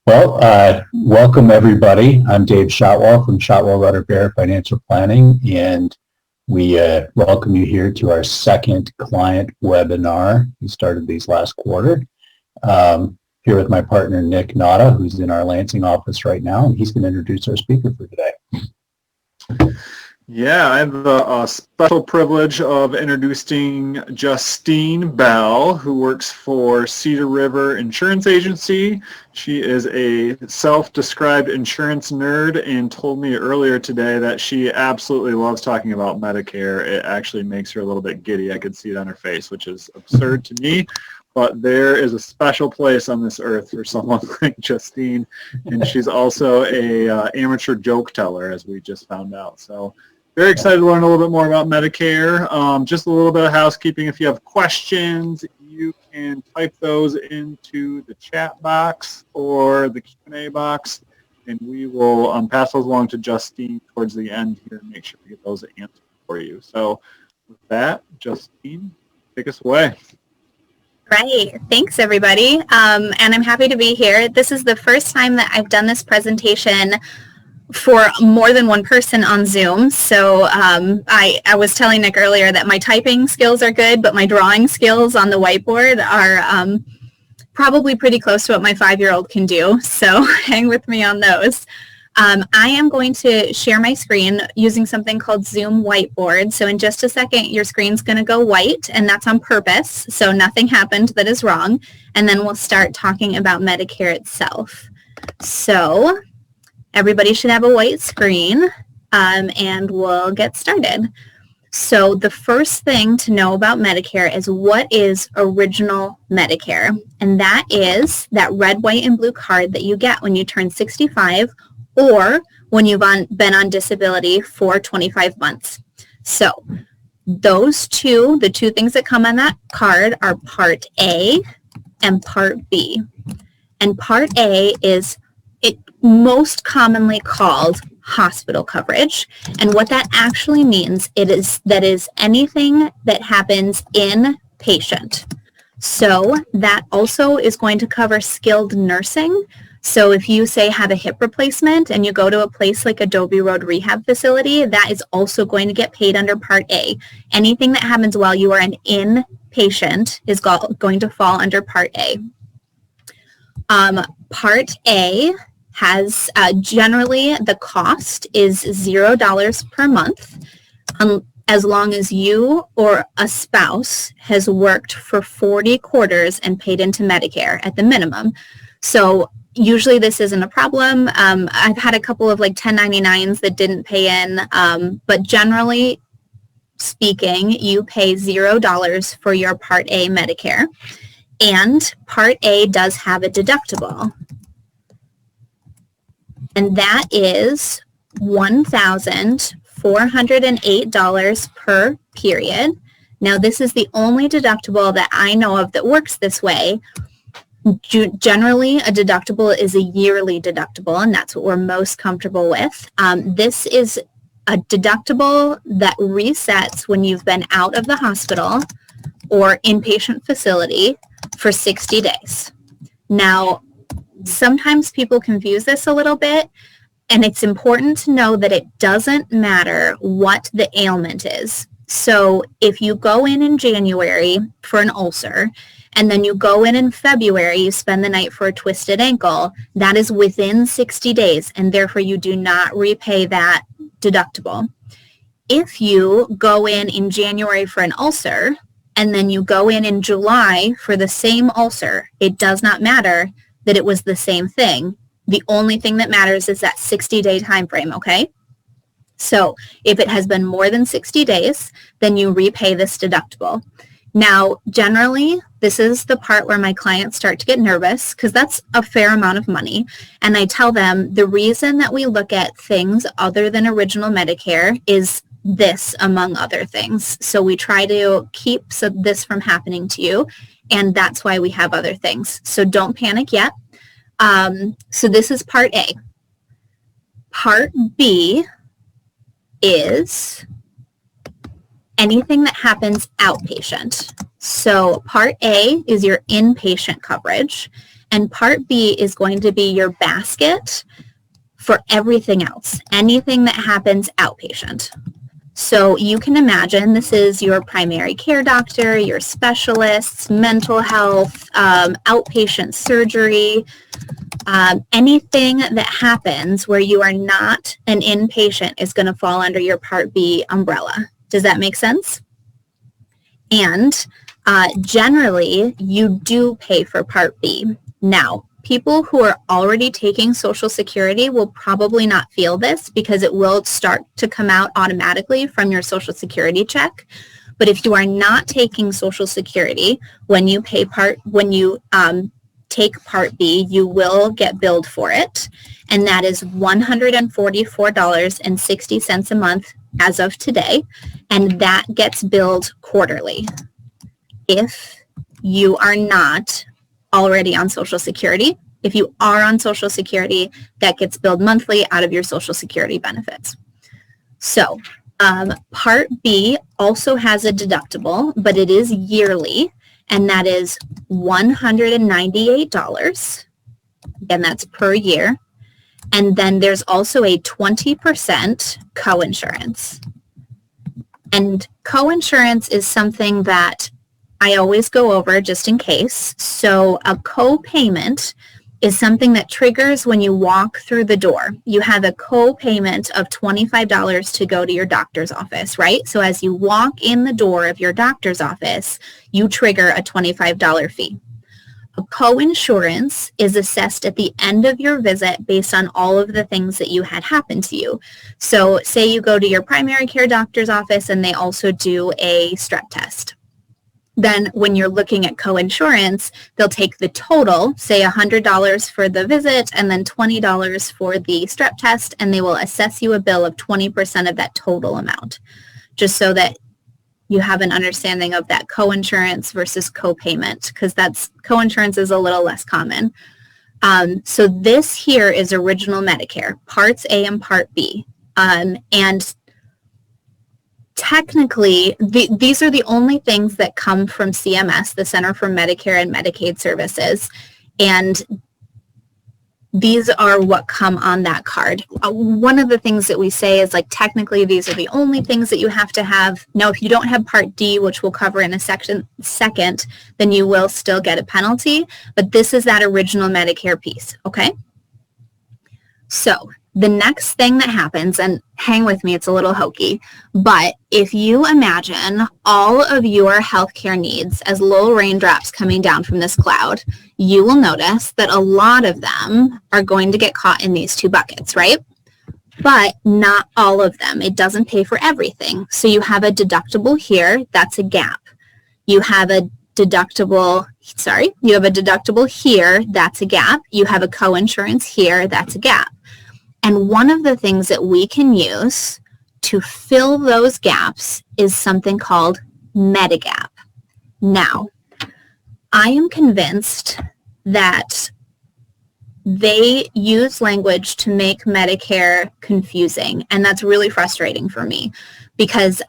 Welcome everybody. I'm Dave Shotwell from Shotwell Rudder Bear Financial Planning, and we welcome you here to our second client webinar. We started these last quarter. Here with my partner, Nick Nada, who's in our Lansing office right now, and he's going to introduce our speaker for today. Yeah, I have the special privilege of introducing Justine Bell, who works for Cedar River Insurance Agency. She is a self-described insurance nerd and told me earlier today that she absolutely loves talking about Medicare. It actually makes her a little bit giddy. I could see it on her face, which is absurd to me. But there is a special place on this earth for someone like Justine, and she's also a amateur joke teller, as we just found out. So very excited to learn a little bit more about Medicare. Just a little bit of housekeeping. If you have questions, you can type those into the chat box or the Q&A box, and we will pass those along to Justine towards the end here and make sure we get those answered for you. So with that, Justine, take us away. Right. Thanks, everybody. And I'm happy to be here. This is the first time that I've done this presentation for more than one person on Zoom. So I was telling Nick earlier that my typing skills are good, but my drawing skills on the whiteboard are probably pretty close to what my 5-year-old can do. So hang with me on those. I am going to share my screen using something called Zoom Whiteboard. So in just a second, your screen's going to go white, and that's on purpose. So nothing happened that is wrong. And then we'll start talking about Medicare itself. So everybody should have a white screen, and we'll get started. So the first thing to know about Medicare is what is original Medicare. And that is that red, white, and blue card that you get when you turn 65 or when you've been on disability for 25 months. So those the two things that come on that card are Part A and Part B. And Part A is most commonly called hospital coverage. And what that actually means, that is anything that happens inpatient. So that also is going to cover skilled nursing. So if you say have a hip replacement and you go to a place like Adobe Road Rehab Facility, that is also going to get paid under Part A. Anything that happens while you are an inpatient is going to fall under Part A. Part A has generally the cost is $0 per month as long as you or a spouse has worked for 40 quarters and paid into Medicare at the minimum. So usually this isn't a problem. I've had a couple of like 1099s that didn't pay in, but generally speaking, you pay $0 for your Part A Medicare. And Part A does have a deductible. And that is $1,408 per period. Now, this is the only deductible that I know of that works this way. Generally, a deductible is a yearly deductible, and that's what we're most comfortable with. This is a deductible that resets when you've been out of the hospital or inpatient facility for 60 days. Now, sometimes people confuse this a little bit, and it's important to know that it doesn't matter what the ailment is. So if you go in January for an ulcer, and then you go in February, you spend the night for a twisted ankle, that is within 60 days, and therefore you do not repay that deductible. If you go in January for an ulcer, and then you go in July for the same ulcer, it does not matter that it was the same thing. The only thing that matters is that 60-day time frame, okay? So if it has been more than 60 days, then you repay this deductible. Now, generally, this is the part where my clients start to get nervous because that's a fair amount of money. And I tell them the reason that we look at things other than original Medicare is this, among other things. So we try to keep this from happening to you, and that's why we have other things. So don't panic yet. So this is Part A. Part B is anything that happens outpatient. So Part A is your inpatient coverage, And Part B is going to be your basket for everything else, anything that happens outpatient. So you can imagine this is your primary care doctor, your specialists, mental health, outpatient surgery, anything that happens where you are not an inpatient is going to fall under your Part B umbrella. Does that make sense? And generally, you do pay for Part B. Now, people who are already taking Social Security will probably not feel this because it will start to come out automatically from your Social Security check. But if you are not taking Social Security, when you take Part B, you will get billed for it. And that is $144.60 a month as of today. And that gets billed quarterly. If you are not already on Social Security, if you are on Social Security, that gets billed monthly out of your Social Security benefits. So Part B also has a deductible, but it is yearly, and that is $198. Again, that's per year. And then there's also a 20% coinsurance. And coinsurance is something that I always go over just in case. So a co-payment is something that triggers when you walk through the door. You have a co-payment of $25 to go to your doctor's office, right? So as you walk in the door of your doctor's office, you trigger a $25 fee. A co-insurance is assessed at the end of your visit based on all of the things that you had happen to you. So say you go to your primary care doctor's office and they also do a strep test. Then when you're looking at co-insurance, they'll take the total, say $100 for the visit and then $20 for the strep test, and they will assess you a bill of 20% of that total amount, just so that you have an understanding of that co-insurance versus co-payment, because co-insurance is a little less common. So this here is original Medicare, Parts A and Part B. And technically, these are the only things that come from CMS, the Center for Medicare and Medicaid Services, and these are what come on that card. One of the things that we say is, like, technically these are the only things that you have to have. Now, if you don't have Part D, which we'll cover in a second, then you will still get a penalty, but this is that original Medicare piece, okay? So the next thing that happens, and hang with me, it's a little hokey, but if you imagine all of your healthcare needs as little raindrops coming down from this cloud, you will notice that a lot of them are going to get caught in these two buckets, right? But not all of them. It doesn't pay for everything. So you have a deductible here, that's a gap. You have a deductible here, that's a gap. You have a coinsurance here, that's a gap. And one of the things that we can use to fill those gaps is something called Medigap. Now, I am convinced that they use language to make Medicare confusing, and that's really frustrating for me, because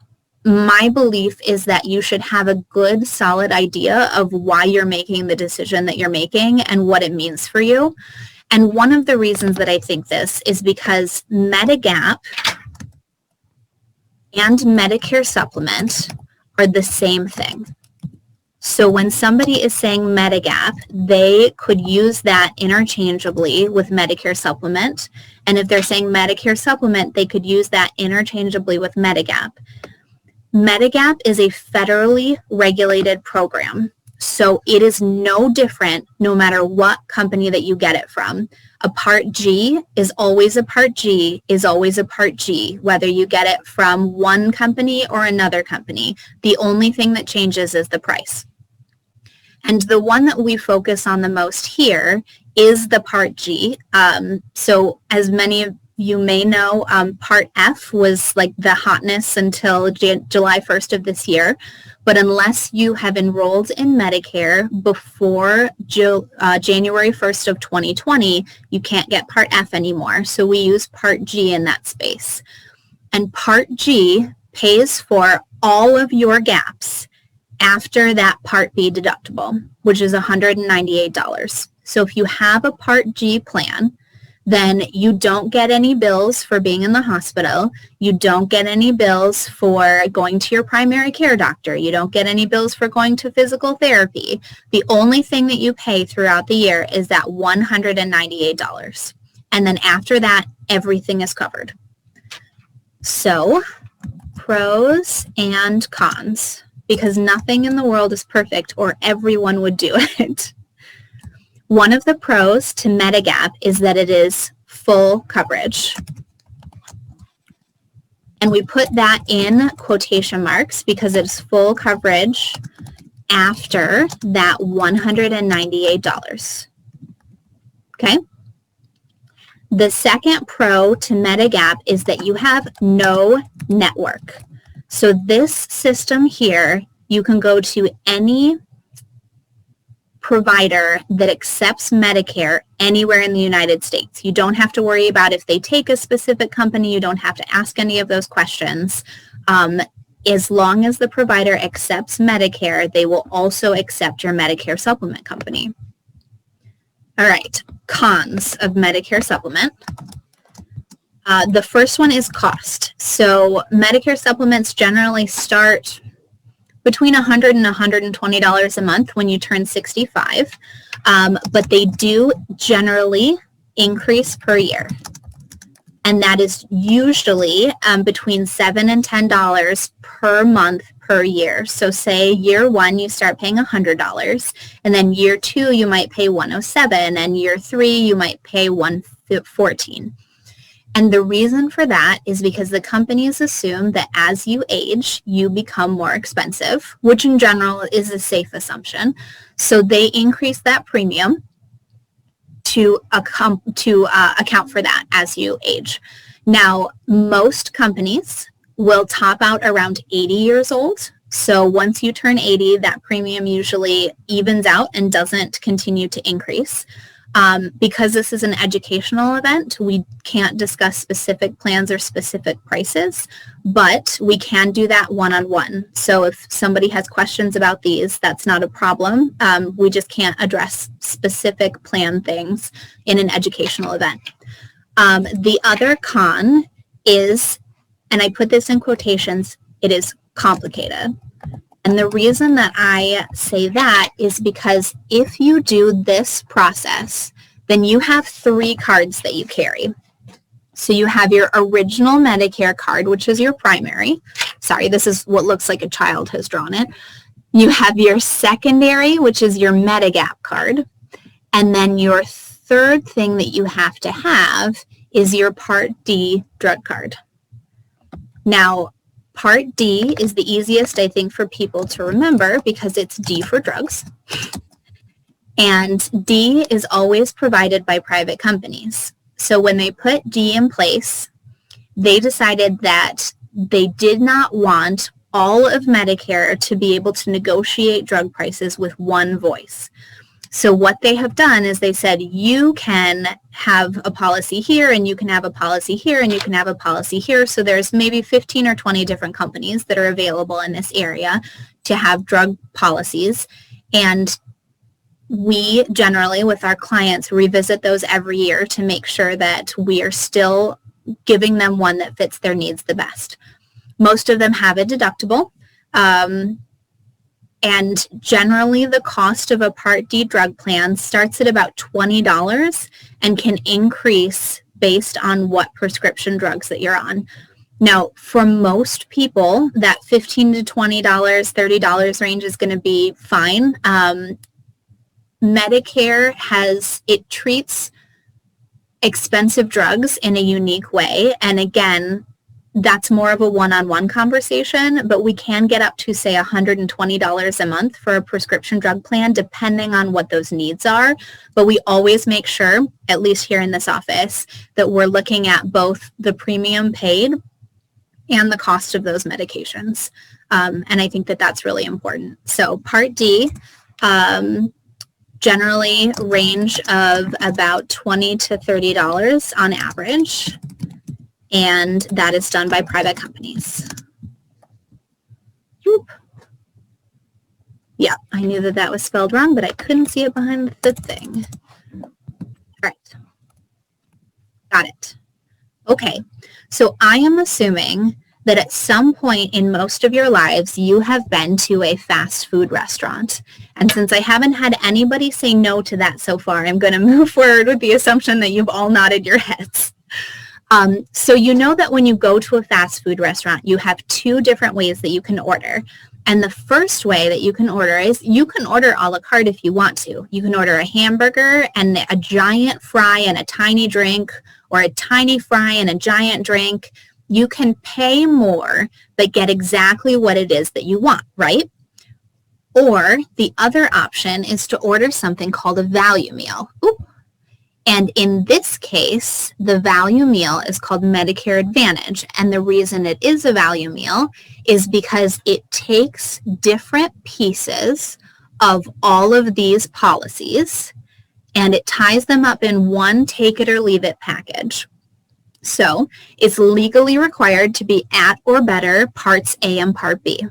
my belief is that you should have a good, solid idea of why you're making the decision that you're making and what it means for you. And one of the reasons that I think this is because Medigap and Medicare Supplement are the same thing. So when somebody is saying Medigap, they could use that interchangeably with Medicare Supplement. And if they're saying Medicare Supplement, they could use that interchangeably with Medigap. Medigap is a federally regulated program. So it is no different no matter what company that you get it from. A Part G is always a Part G is always a Part G, whether you get it from one company or another company. The only thing that changes is the price. And the one that we focus on the most here is the Part G. So as many of you may know, Part F was like the hotness until July 1st of this year. But unless you have enrolled in Medicare before January 1st of 2020, you can't get Part F anymore. So we use Part G in that space. And Part G pays for all of your gaps after that Part B deductible, which is $198. So if you have a Part G plan, then you don't get any bills for being in the hospital. You don't get any bills for going to your primary care doctor. You don't get any bills for going to physical therapy. The only thing that you pay throughout the year is that $198. And then after that, everything is covered. So, pros and cons, because nothing in the world is perfect or everyone would do it. One of the pros to Medigap is that it is full coverage. And we put that in quotation marks because it's full coverage after that $198. Okay? The second pro to Medigap is that you have no network. So this system here, you can go to any provider that accepts Medicare anywhere in the United States. You don't have to worry about if they take a specific company. You don't have to ask any of those questions. As long as the provider accepts Medicare, they will also accept your Medicare supplement company. All right, cons of Medicare supplement. The first one is cost. So Medicare supplements generally start between $100 and $120 a month when you turn 65, but they do generally increase per year. And that is usually between $7 and $10 per month per year. So say year one, you start paying $100, and then year two, you might pay $107, and year three, you might pay $114. And the reason for that is because the companies assume that as you age, you become more expensive, which in general is a safe assumption. So they increase that premium to account for that as you age. Now, most companies will top out around 80 years old. So once you turn 80, that premium usually evens out and doesn't continue to increase. Because this is an educational event, we can't discuss specific plans or specific prices, but we can do that one-on-one. So if somebody has questions about these, that's not a problem. We just can't address specific plan things in an educational event. The other con is, and I put this in quotations, it is complicated. And the reason that I say that is because if you do this process, then you have 3 cards that you carry. So you have your original Medicare card, which is your primary. Sorry, this is what looks like a child has drawn it. You have your secondary, which is your Medigap card. And then your third thing that you have to have is your Part D drug card. Now, Part D is the easiest, I think, for people to remember because it's D for drugs. And D is always provided by private companies. So when they put D in place, they decided that they did not want all of Medicare to be able to negotiate drug prices with one voice. So what they have done is they said, you can have a policy here, and you can have a policy here, and you can have a policy here. So there's maybe 15 or 20 different companies that are available in this area to have drug policies. And we generally, with our clients, revisit those every year to make sure that we are still giving them one that fits their needs the best. Most of them have a deductible. And generally, the cost of a Part D drug plan starts at about $20 and can increase based on what prescription drugs that you're on. Now, for most people, that $15 to $20, $30 range is going to be fine. Medicare treats expensive drugs in a unique way. And again, that's more of a one-on-one conversation, but we can get up to, say, $120 a month for a prescription drug plan, depending on what those needs are. But we always make sure, at least here in this office, that we're looking at both the premium paid and the cost of those medications. And I think that that's really important. So Part D, generally range of about $20 to $30 on average. And that is done by private companies. Whoop. Yeah, I knew that that was spelled wrong, but I couldn't see it behind the thing. All right. Got it. Okay. So I am assuming that at some point in most of your lives, you have been to a fast food restaurant. And since I haven't had anybody say no to that so far, I'm going to move forward with the assumption that you've all nodded your heads. So you know that when you go to a fast food restaurant, you have two different ways that you can order. And the first way that you can order is you can order a la carte if you want to. You can order a hamburger and a giant fry and a tiny drink, or a tiny fry and a giant drink. You can pay more, but get exactly what it is that you want, right? Or the other option is to order something called a value meal. Ooh. And in this case, the value meal is called Medicare Advantage. And the reason it is a value meal is because it takes different pieces of all of these policies and it ties them up in one take it or leave it package. So it's legally required to be at or better Parts A and Part B.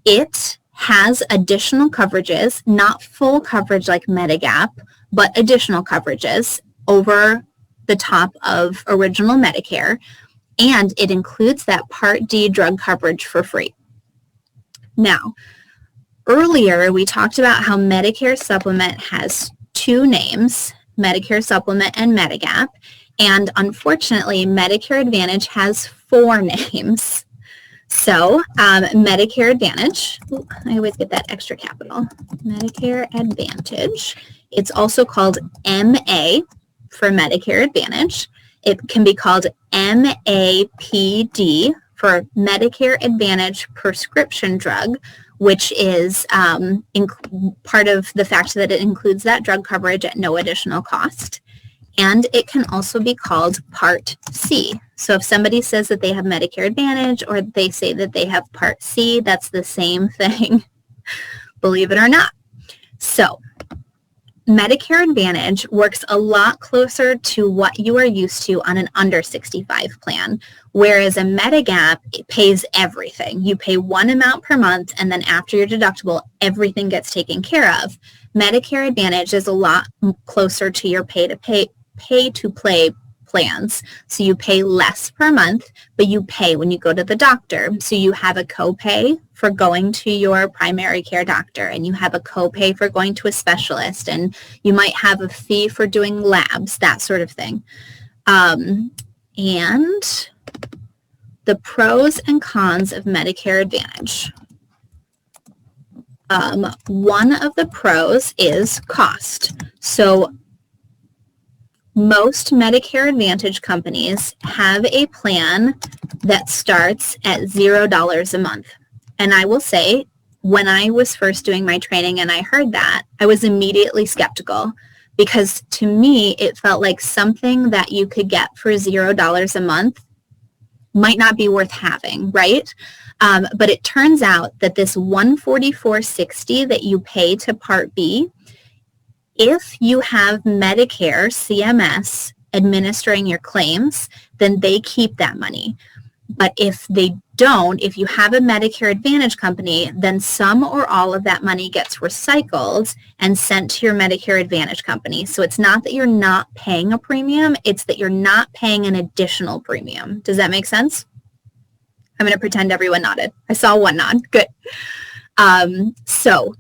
It has additional coverages, not full coverage like Medigap, but additional coverages over the top of original Medicare, and it includes that Part D drug coverage for free. Now, earlier we talked about how Medicare Supplement has two names, Medicare Supplement and Medigap, and unfortunately, Medicare Advantage has four names. So Medicare Advantage, I always get that extra capital, Medicare Advantage. It's also called MA for Medicare Advantage. It can be called MAPD for Medicare Advantage prescription drug, which is part of the fact that it includes that drug coverage at no additional cost. And it can also be called Part C. So if somebody says that they have Medicare Advantage or they say that they have Part C, that's the same thing, believe it or not. So Medicare Advantage works a lot closer to what you are used to on an under 65 plan, whereas a Medigap, it pays everything. You pay one amount per month, and then after your deductible, everything gets taken care of. Medicare Advantage is a lot closer to your pay-to-play plans. So you pay less per month, but you pay when you go to the doctor. So you have a copay for going to your primary care doctor, and you have a copay for going to a specialist, and you might have a fee for doing labs, that sort of thing. And the pros and cons of Medicare Advantage. One of the pros is cost. So most Medicare Advantage companies have a plan that starts at $0 a month. And I will say, when I was first doing my training and I heard that, I was immediately skeptical, because to me, it felt like something that you could get for $0 a month might not be worth having, right? But it turns out that this $144.60 that you pay to Part B, if you have Medicare, CMS, administering your claims, then they keep that money. But if they don't, if you have a Medicare Advantage company, then some or all of that money gets recycled and sent to your Medicare Advantage company. So it's not that you're not paying a premium, it's that you're not paying an additional premium. Does that make sense? I'm going to pretend everyone nodded. I saw one nod. Good. So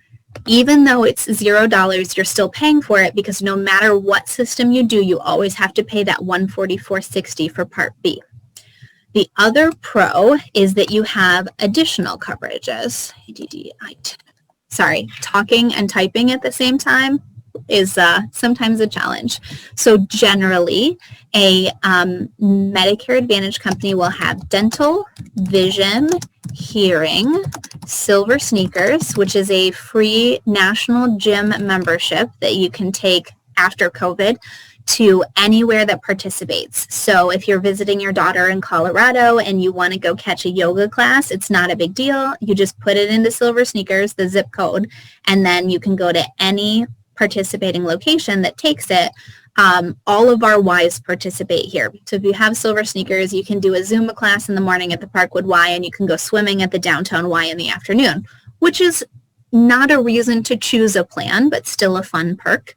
even though it's $0, you're still paying for it, because no matter what system you do, you always have to pay that $144.60 for Part B. The other pro is that you have additional coverages. Sorry, talking and typing at the same time is sometimes a challenge. So generally, a Medicare Advantage company will have dental, vision, hearing, Silver Sneakers, which is a free national gym membership that you can take after COVID to anywhere that participates. So if you're visiting your daughter in Colorado and you want to go catch a yoga class, it's not a big deal. You just put it into Silver Sneakers, the zip code, and then you can go to any participating location that takes it. All of our Ys participate here. So if you have Silver Sneakers, you can do a Zumba class in the morning at the Parkwood Y, and you can go swimming at the downtown Y in the afternoon, which is not a reason to choose a plan, but still a fun perk.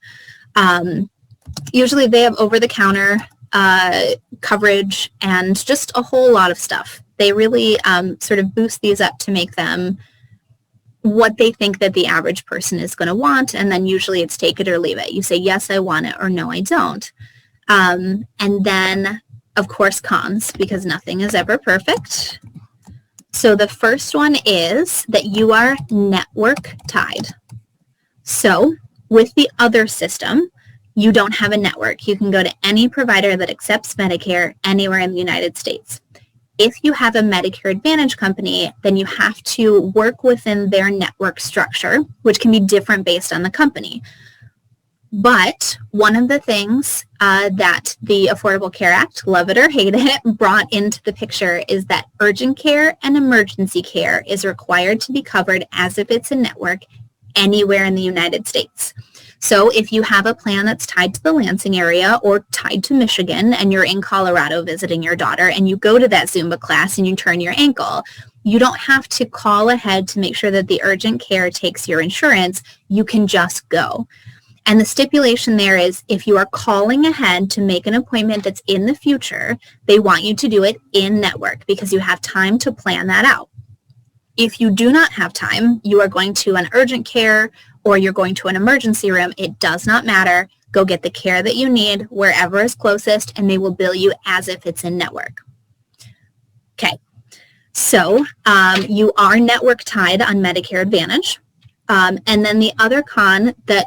Usually they have over-the-counter coverage and just a whole lot of stuff. They really sort of boost these up to make them what they think that the average person is going to want, and then usually it's take it or leave it. You say, yes, I want it, or no, I don't. And then, of course, cons, because nothing is ever perfect. So the first one is that you are network tied. So with the other system, you don't have a network. You can go to any provider that accepts Medicare anywhere in the United States. If you have a Medicare Advantage company, then you have to work within their network structure, which can be different based on the company. But one of the things that the Affordable Care Act, love it or hate it, brought into the picture is that urgent care and emergency care is required to be covered as if it's a network anywhere in the United States. So if you have a plan that's tied to the Lansing area or tied to Michigan and you're in Colorado visiting your daughter and you go to that Zumba class and you turn your ankle, you don't have to call ahead to make sure that the urgent care takes your insurance. You can just go. And the stipulation there is if you are calling ahead to make an appointment that's in the future, they want you to do it in network because you have time to plan that out. If you do not have time, you are going to an urgent care or you're going to an emergency room, it does not matter. Go get the care that you need wherever is closest, and they will bill you as if it's in network. Okay, so you are network tied on Medicare Advantage. And then the other con that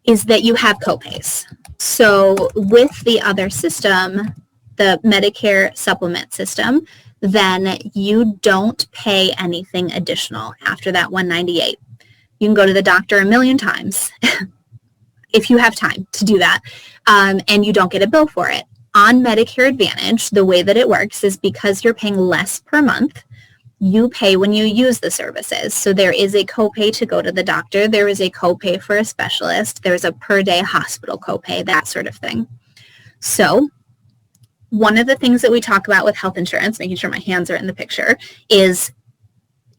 is that you have copays. So with the other system, the Medicare supplement system, then you don't pay anything additional after that $198. You can go to the doctor a million times if you have time to do that, and you don't get a bill for it. On Medicare Advantage, the way that it works is because you're paying less per month, you pay when you use the services. So there is a copay to go to the doctor. There is a copay for a specialist. There's a per day hospital copay, that sort of thing. So one of the things that we talk about with health insurance, making sure my hands are in the picture, is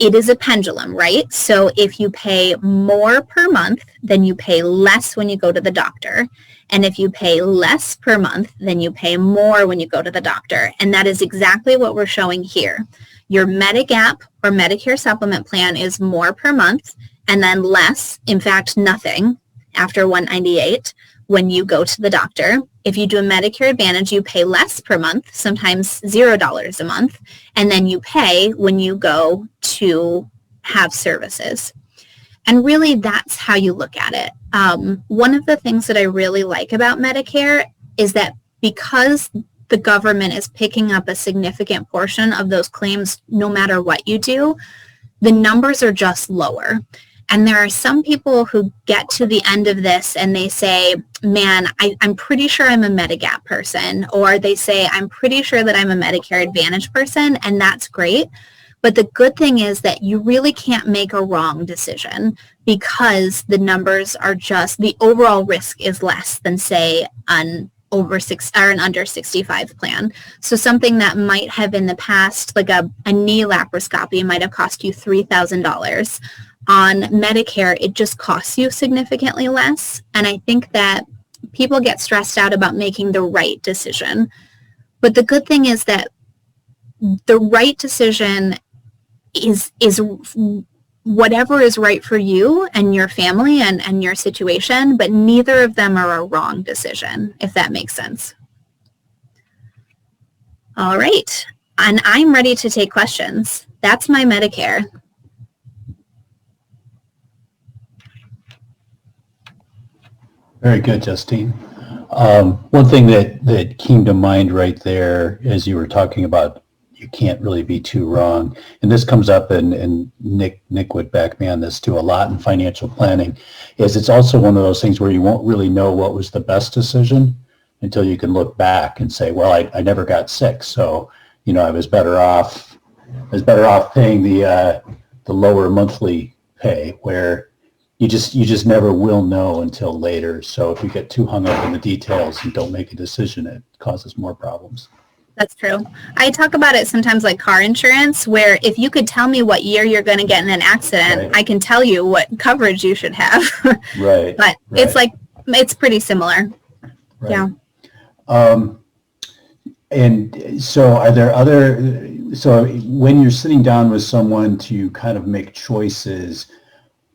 it is a pendulum, right? So if you pay more per month, then you pay less when you go to the doctor. And if you pay less per month, then you pay more when you go to the doctor. And that is exactly what we're showing here. Your Medigap or Medicare supplement plan is more per month and then less, in fact, nothing after $198 when you go to the doctor. If you do a Medicare Advantage, you pay less per month, sometimes $0 a month, and then you pay when you go to have services. And really, that's how you look at it. One of the things that I really like about Medicare is that because the government is picking up a significant portion of those claims no matter what you do, the numbers are just lower. And there are some people who get to the end of this and they say, man, I'm pretty sure I'm a Medigap person, or they say, I'm pretty sure that I'm a Medicare Advantage person, and that's great. But the good thing is that you really can't make a wrong decision because the numbers are just, the overall risk is less than, say, an under 65 plan. So something that might have in the past, like a knee laparoscopy, might have cost you $3,000. On Medicare, it just costs you significantly less. And I think that people get stressed out about making the right decision. But the good thing is that the right decision is whatever is right for you and your family and your situation, but neither of them are a wrong decision, if that makes sense. All right. And I'm ready to take questions. That's my Medicare. Very good, Justine. One thing that came to mind right there as you were talking about you can't really be too wrong, and this comes up, and Nick would back me on this too a lot in financial planning, is it's also one of those things where you won't really know what was the best decision until you can look back and say, well, I never got sick, so I was better off paying the lower monthly pay, where you just never will know until later. So if you get too hung up in the details and don't make a decision, it causes more problems. That's true. I talk about it sometimes like car insurance, where if you could tell me what year you're going to get in an accident, right, I can tell you what coverage you should have. Right. But it's like It's pretty similar. Right. Yeah. And so are there so when you're sitting down with someone to kind of make choices,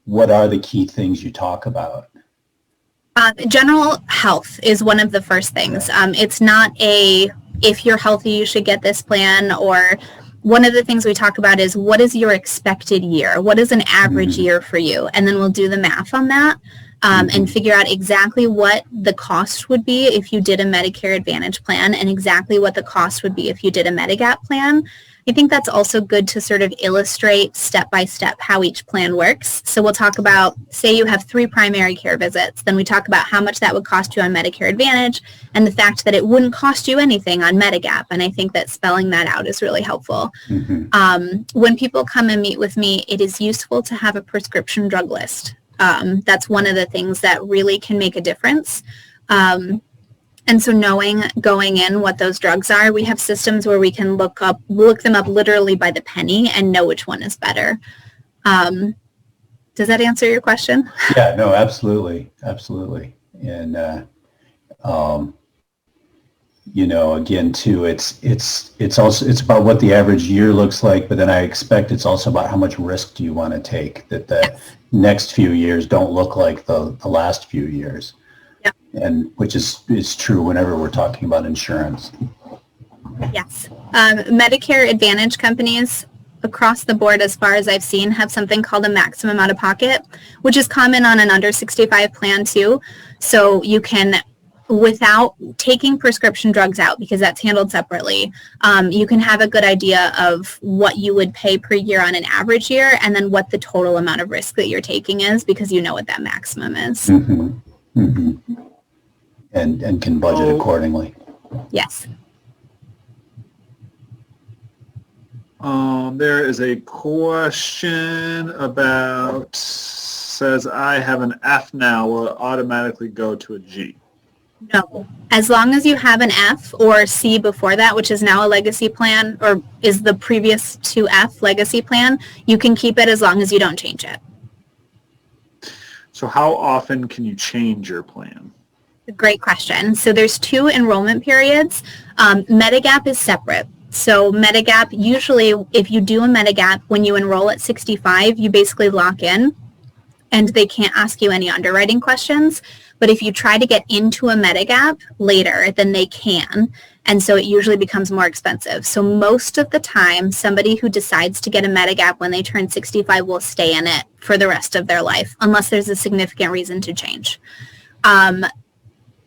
what are the key things you talk about? General health is one of the first things. It's not if you're healthy, you should get this plan, or one of the things we talk about is what is your expected year? What is an average year for you? And then we'll do the math on that and figure out exactly what the cost would be if you did a Medicare Advantage plan and exactly what the cost would be if you did a Medigap plan. I think that's also good to sort of illustrate step by step how each plan works. So we'll talk about, say you have 3 primary care visits, then we talk about how much that would cost you on Medicare Advantage and the fact that it wouldn't cost you anything on Medigap. And I think that spelling that out is really helpful. When people come and meet with me, it is useful to have a prescription drug list. That's one of the things that really can make a difference. And so knowing going in what those drugs are, we have systems where we can look them up literally by the penny and know which one is better. Does that answer your question? Yeah, no, absolutely. Absolutely. And, again, too, it's about what the average year looks like, but then I expect it's also about how much risk do you want to take, that the next few years don't look like the last few years. And which is true whenever we're talking about insurance. Yes. Medicare Advantage companies across the board, as far as I've seen, have something called a maximum out of pocket, which is common on an under 65 plan too. So you can, without taking prescription drugs out, because that's handled separately, you can have a good idea of what you would pay per year on an average year and then what the total amount of risk that you're taking is, because you know what that maximum is. And can budget accordingly. Yes. There is a question about, says I have an F now, will it automatically go to a G? No. As long as you have an F or C before that, which is now a legacy plan, or is the previous to F legacy plan, you can keep it as long as you don't change it. So how often can you change your plan? Great question. So there's 2 enrollment periods. Medigap is separate. So Medigap, usually if you do a Medigap, when you enroll at 65, you basically lock in and they can't ask you any underwriting questions. But if you try to get into a Medigap later, then they can. And so it usually becomes more expensive. So most of the time, somebody who decides to get a Medigap when they turn 65 will stay in it for the rest of their life, unless there's a significant reason to change.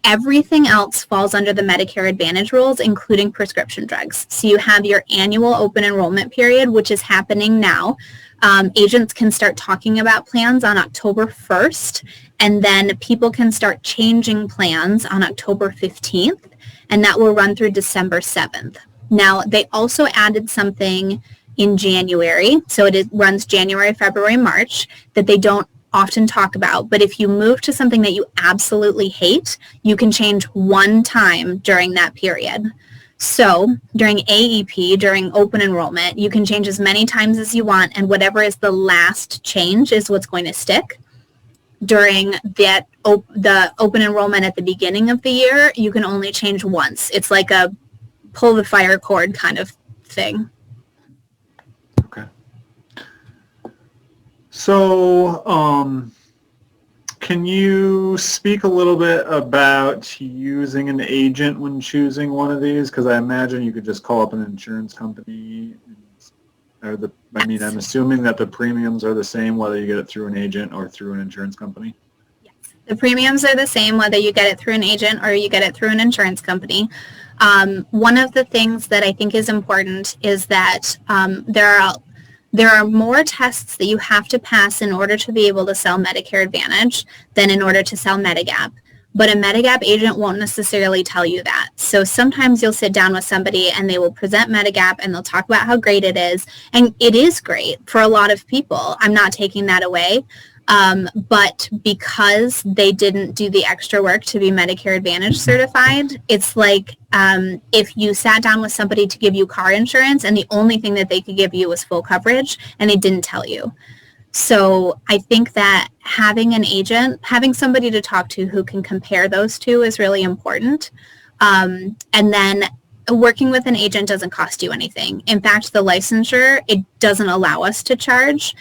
Everything else falls under the Medicare Advantage rules, including prescription drugs. So you have your annual open enrollment period, which is happening now. Agents can start talking about plans on October 1st, and then people can start changing plans on October 15th, and that will run through December 7th. Now, they also added something in January, so it runs January, February, March, that they don't often talk about, but if you move to something that you absolutely hate, you can change one time during that period. So during AEP, during open enrollment, you can change as many times as you want, and whatever is the last change is what's going to stick. During the open enrollment at the beginning of the year, you can only change once. It's like a pull the fire cord kind of thing. Okay. So, can you speak a little bit about using an agent when choosing one of these? Because I imagine you could just call up an insurance company. I'm assuming that the premiums are the same whether you get it through an agent or through an insurance company. Yes, the premiums are the same whether you get it through an agent or you get it through an insurance company. One of the things that I think is important is that there are more tests that you have to pass in order to be able to sell Medicare Advantage than in order to sell Medigap. But a Medigap agent won't necessarily tell you that. So sometimes you'll sit down with somebody and they will present Medigap and they'll talk about how great it is. And it is great for a lot of people. I'm not taking that away. But because they didn't do the extra work to be Medicare Advantage certified, it's like if you sat down with somebody to give you car insurance and the only thing that they could give you was full coverage and they didn't tell you. So I think that having an agent, having somebody to talk to who can compare those two is really important. And then working with an agent doesn't cost you anything. In fact, the licensure, it doesn't allow us to charge.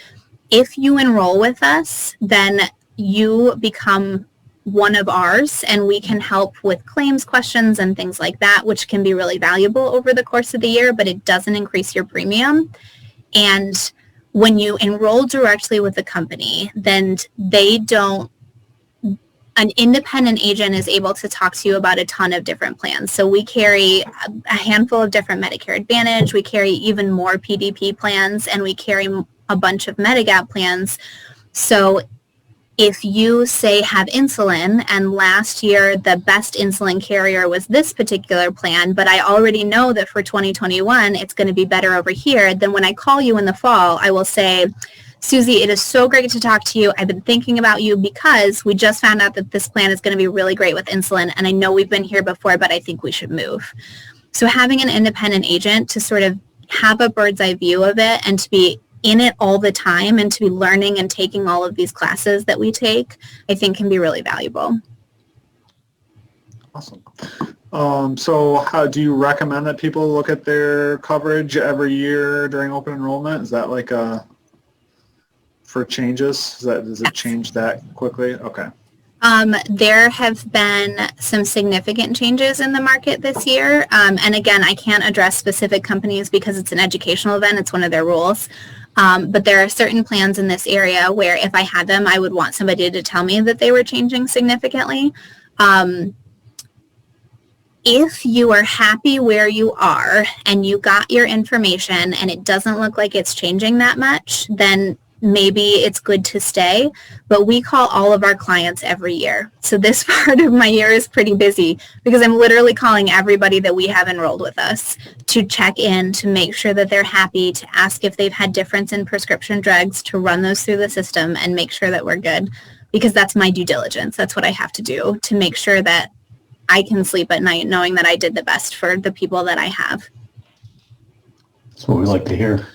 If you enroll with us, then you become one of ours, and we can help with claims questions and things like that, which can be really valuable over the course of the year, but it doesn't increase your premium. And when you enroll directly with the company, then an independent agent is able to talk to you about a ton of different plans. So we carry a handful of different Medicare Advantage, we carry even more PDP plans, and we carry a bunch of Medigap plans. So if you say have insulin, and last year the best insulin carrier was this particular plan, but I already know that for 2021 it's going to be better over here, then when I call you in the fall, I will say, Susie, it is so great to talk to you. I've been thinking about you because we just found out that this plan is going to be really great with insulin, and I know we've been here before, but I think we should move. So having an independent agent to sort of have a bird's eye view of it and to be in it all the time and to be learning and taking all of these classes that we take, I think can be really valuable. Awesome. So how do you recommend that people look at their coverage every year during open enrollment? Is that like for changes? Does it change that quickly? Okay. There have been some significant changes in the market this year. And again, I can't address specific companies because it's an educational event. It's one of their rules. But there are certain plans in this area where if I had them, I would want somebody to tell me that they were changing significantly. If you are happy where you are and you got your information and it doesn't look like it's changing that much, then maybe it's good to stay. But we call all of our clients every year. So this part of my year is pretty busy because I'm literally calling everybody that we have enrolled with us to check in, to make sure that they're happy, to ask if they've had difference in prescription drugs, to run those through the system and make sure that we're good, because that's my due diligence. That's what I have to do to make sure that I can sleep at night knowing that I did the best for the people that I have. That's what we like to hear.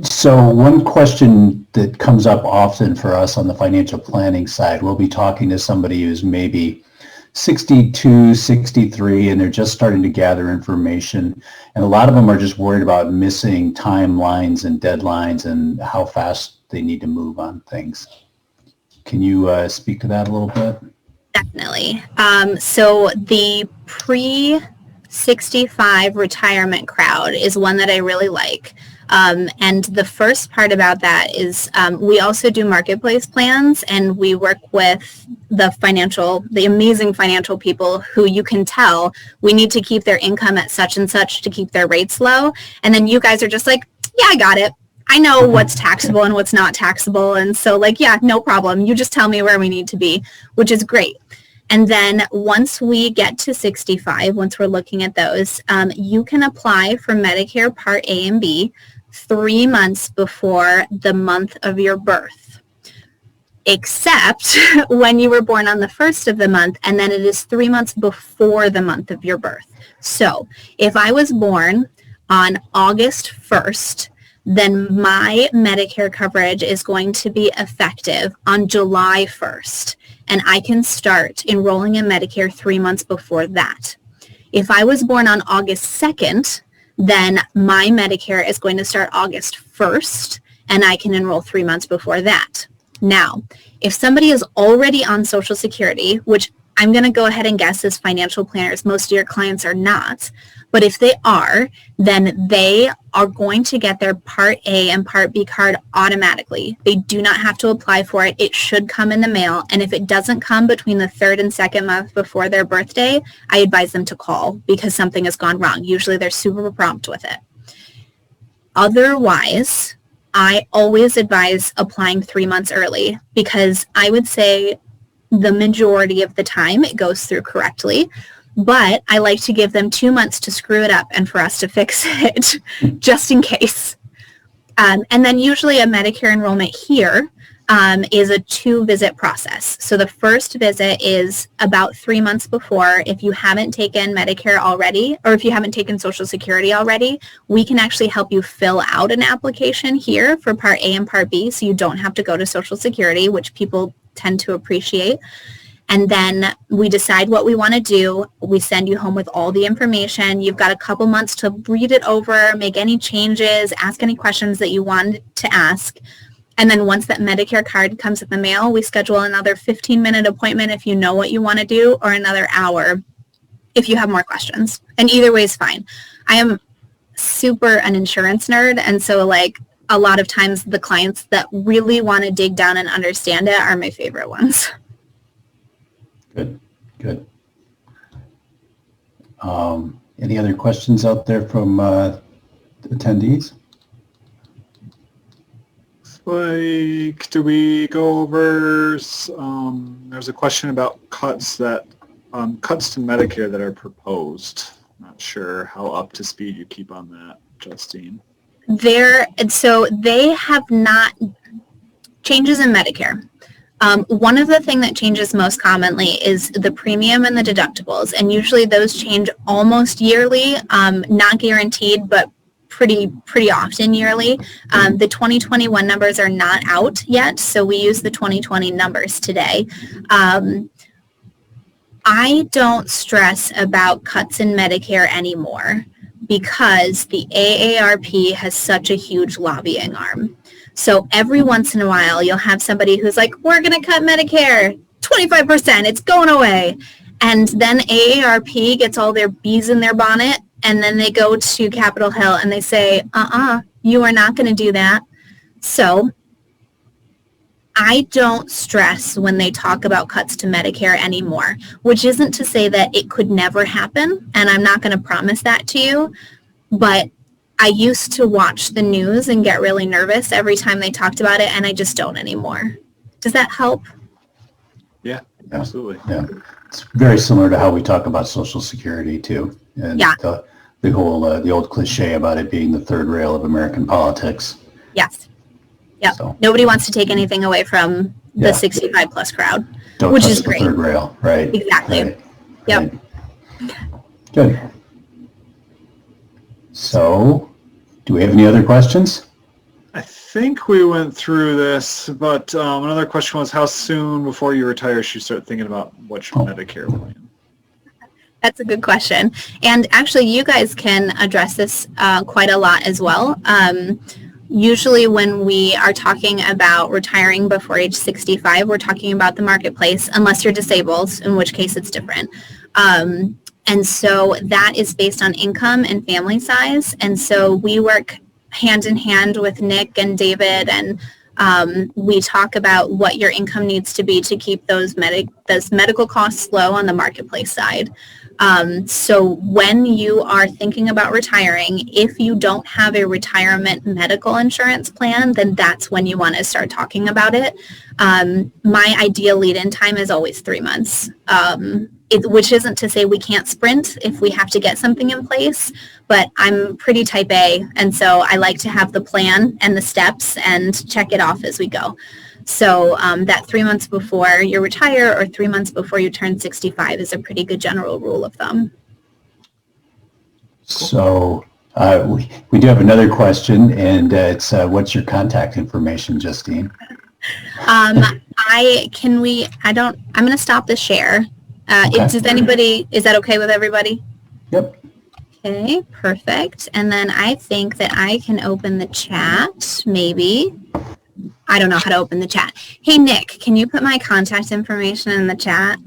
So one question that comes up often for us on the financial planning side, we'll be talking to somebody who's maybe 62, 63, and they're just starting to gather information. And a lot of them are just worried about missing timelines and deadlines and how fast they need to move on things. Can you speak to that a little bit? Definitely. So the pre-65 retirement crowd is one that I really like. And the first part about that is we also do marketplace plans, and we work with the amazing financial people who you can tell we need to keep their income at such and such to keep their rates low. And then you guys are just like, yeah, I got it. I know what's taxable and what's not taxable. And so like, yeah, no problem. You just tell me where we need to be, which is great. And then once we get to 65, once we're looking at those, you can apply for Medicare Part A and B 3 months before the month of your birth, except when you were born on the first of the month, and then it is 3 months before the month of your birth. So if I was born on August 1st, then my Medicare coverage is going to be effective on July 1st, and I can start enrolling in Medicare 3 months before that. If I was born on August 2nd, then my Medicare is going to start August 1st, and I can enroll 3 months before that. Now, if somebody is already on Social Security, which I'm going to go ahead and guess as financial planners, most of your clients are not, but if they are, then they are going to get their Part A and Part B card automatically. They do not have to apply for it. It should come in the mail. And if it doesn't come between the 3rd and 2nd month before their birthday, I advise them to call because something has gone wrong. Usually they're super prompt with it. Otherwise, I always advise applying 3 months early because I would say the majority of the time it goes through correctly. But I like to give them 2 months to screw it up and for us to fix it just in case. And then usually a Medicare enrollment here is a 2-visit process. So the first visit is about 3 months before. If you haven't taken Medicare already, or if you haven't taken Social Security already, we can actually help you fill out an application here for Part A and Part B, so you don't have to go to Social Security, which people tend to appreciate. And then we decide what we want to do. We send you home with all the information. You've got a couple months to read it over, make any changes, ask any questions that you want to ask. And then once that Medicare card comes in the mail, we schedule another 15-minute appointment if you know what you want to do, or another hour if you have more questions. And either way is fine. I am super an insurance nerd, and so like a lot of times the clients that really want to dig down and understand it are my favorite ones. Good. Any other questions out there from attendees? Like, do we go over, there's a question about cuts to Medicare that are proposed. Not sure how up to speed you keep on that, Justine. So they have not, changes in Medicare. One of the things that changes most commonly is the premium and the deductibles, and usually those change almost yearly, not guaranteed, but pretty often yearly. The 2021 numbers are not out yet, so we use the 2020 numbers today. I don't stress about cuts in Medicare anymore because the AARP has such a huge lobbying arm. So every once in a while, you'll have somebody who's like, we're going to cut Medicare 25%, it's going away. And then AARP gets all their bees in their bonnet, and then they go to Capitol Hill and they say, you are not going to do that. So I don't stress when they talk about cuts to Medicare anymore, which isn't to say that it could never happen, and I'm not going to promise that to you, but I used to watch the news and get really nervous every time they talked about it, and I just don't anymore. Does that help? Yeah, absolutely. Yeah, it's very similar to how we talk about Social Security too, and the old cliche about it being the third rail of American politics. Yes. Yep. So, nobody wants to take anything away from the 65 plus crowd, which is great. Third rail, right? Exactly. Right. Yep. Right. Good. So, do we have any other questions? I think we went through this, but another question was, how soon before you retire should you start thinking about which Medicare plan? That's a good question. And actually, you guys can address this quite a lot as well. Usually when we are talking about retiring before age 65, we're talking about the marketplace, unless you're disabled, in which case it's different. And so that is based on income and family size. And so we work hand in hand with Nick and David, and we talk about what your income needs to be to keep those medical costs low on the marketplace side. So when you are thinking about retiring, if you don't have a retirement medical insurance plan, then that's when you want to start talking about it. My ideal lead-in time is always 3 months, which isn't to say we can't sprint if we have to get something in place, but I'm pretty type A, and so I like to have the plan and the steps and check it off as we go. So that 3 months before you retire or 3 months before you turn 65 is a pretty good general rule of thumb. So we do have another question, and it's what's your contact information, Justine? I'm going to stop the share. Okay. Is that okay with everybody? Yep. Okay, perfect. And then I think that I can open the chat, maybe. I don't know how to open the chat. Hey, Nick, can you put my contact information in the chat?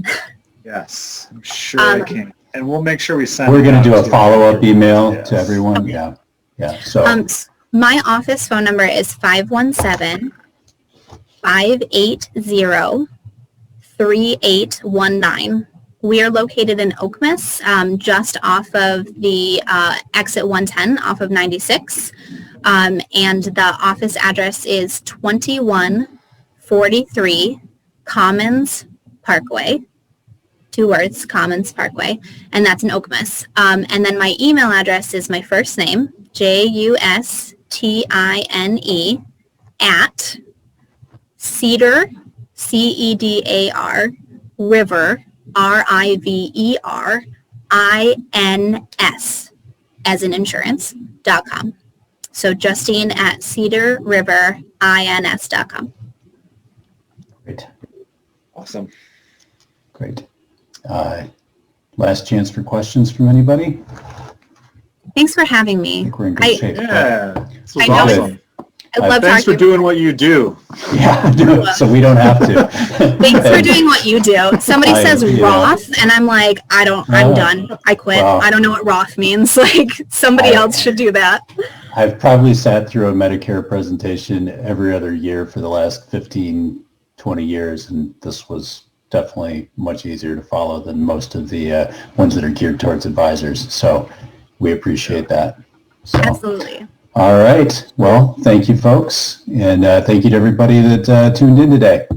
Yes, I'm sure I can. And we'll make sure we send We're going to do a follow-up email to everyone. Okay. Yeah. So my office phone number is 517-580-3819. We are located in Okemos, just off of the exit 110 off of 96. And the office address is 2143 Commons Parkway. 2 words, Commons Parkway. And that's in Okemos. And then my email address is my first name, Justine, Cedar, CEDAR, River, RIVERINS, as in insurance.com. So Justine at cedarriverins.com. Great. Awesome. Great. Last chance for questions from anybody? Thanks for having I me. think we're in good shape. Yeah, this was I know. awesome. I love Thanks for talking. doing what you do. Yeah, do it so we don't have to. Thanks for doing what you do. Somebody says yeah. Roth, and I'm like, I'm done. I quit. Wow. I don't know what Roth means. Like, somebody else should do that. I've probably sat through a Medicare presentation every other year for the last 15, 20 years, and this was definitely much easier to follow than most of the ones that are geared towards advisors. So we appreciate that. So, Absolutely. all right. Well, thank you, folks. And thank you to everybody that tuned in today.